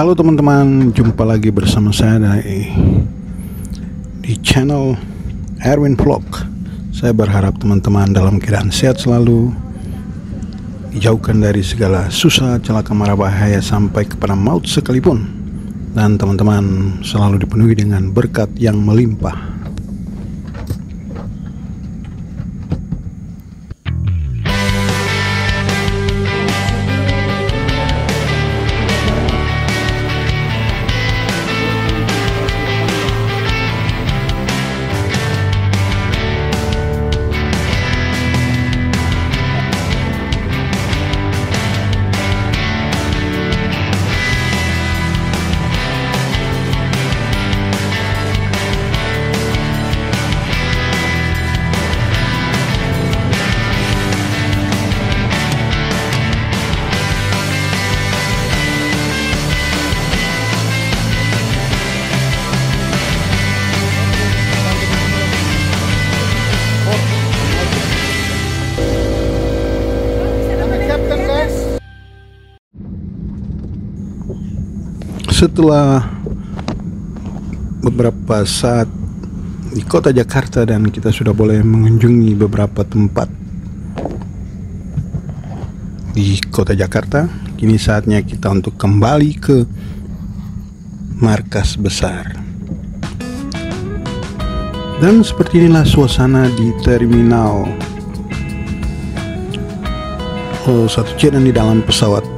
Halo teman-teman, jumpa lagi bersama saya di channel Erwin Vlog. Saya berharap teman-teman dalam keadaan sehat selalu, dijauhkan dari segala susah, celaka, mara, bahaya sampai kepada maut sekalipun, dan teman-teman selalu dipenuhi dengan berkat yang melimpah. Setelah beberapa saat di kota Jakarta dan kita sudah boleh mengunjungi beberapa tempat di kota Jakarta, kini saatnya kita untuk kembali ke markas besar. Dan seperti inilah suasana di terminal 1C dan di dalam pesawat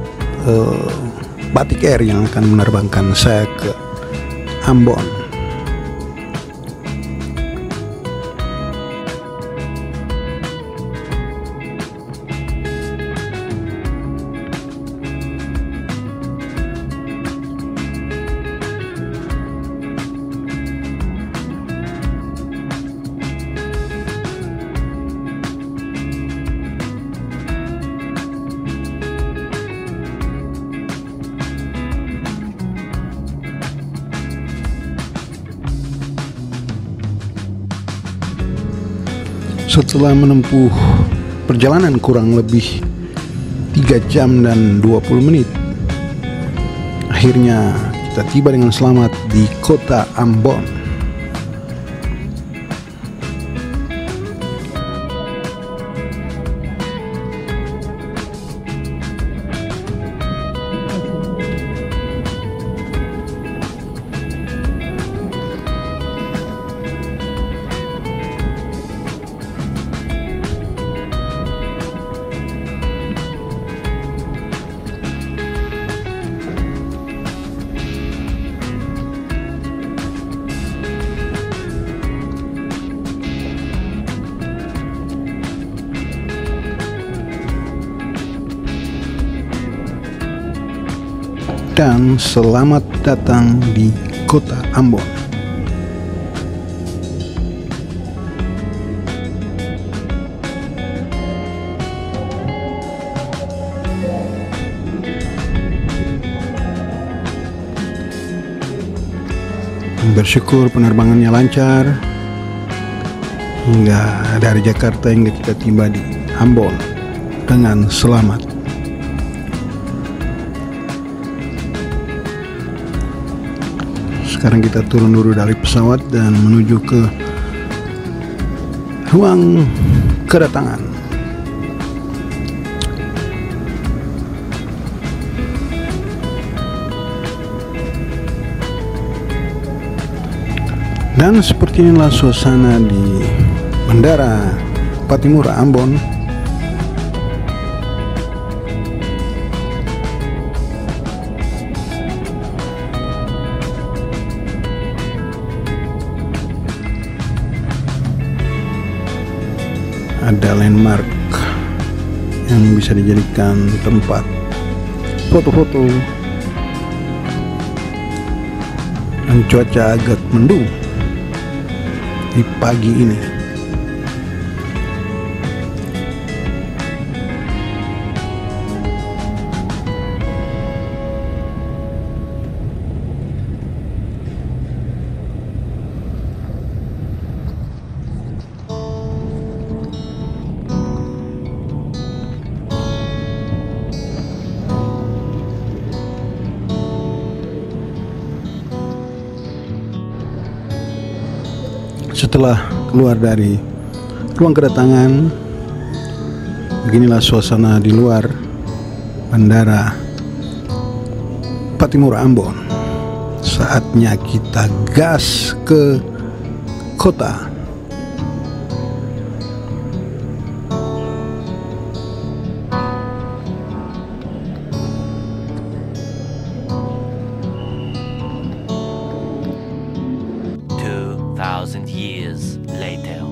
Batik Air yang akan menerbangkan saya ke Ambon. Setelah menempuh perjalanan kurang lebih 3 jam dan 20 menit, akhirnya kita tiba dengan selamat di kota Ambon. Dan selamat datang di kota Ambon. Bersyukur penerbangannya lancar hingga dari Jakarta hingga kita tiba di Ambon dengan selamat. Sekarang kita turun dulu dari pesawat dan menuju ke ruang kedatangan. Dan seperti inilah suasana di Bandara Patimura Ambon. Ada landmark yang bisa dijadikan tempat foto-foto, dan cuaca agak mendung di pagi ini. Setelah keluar dari ruang kedatangan, beginilah suasana di luar Bandara Patimura Ambon. Saatnya kita gas ke kota. Years later.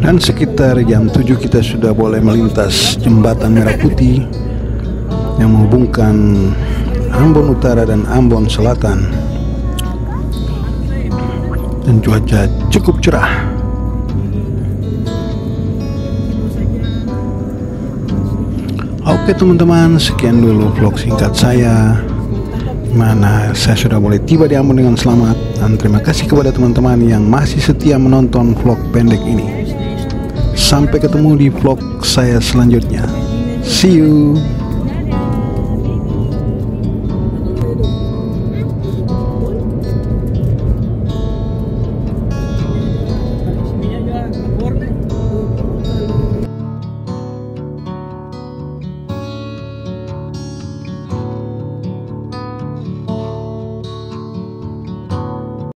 Dan sekitar jam 7 kita sudah boleh melintas jembatan Merah Putih yang menghubungkan Ambon Utara dan Ambon Selatan. Dan cuaca cukup cerah. Oke teman-teman, sekian dulu vlog singkat saya, mana saya sudah boleh tiba di Ambon dengan selamat. Dan terima kasih kepada teman-teman yang masih setia menonton vlog pendek ini. Sampai ketemu di vlog saya selanjutnya. See you.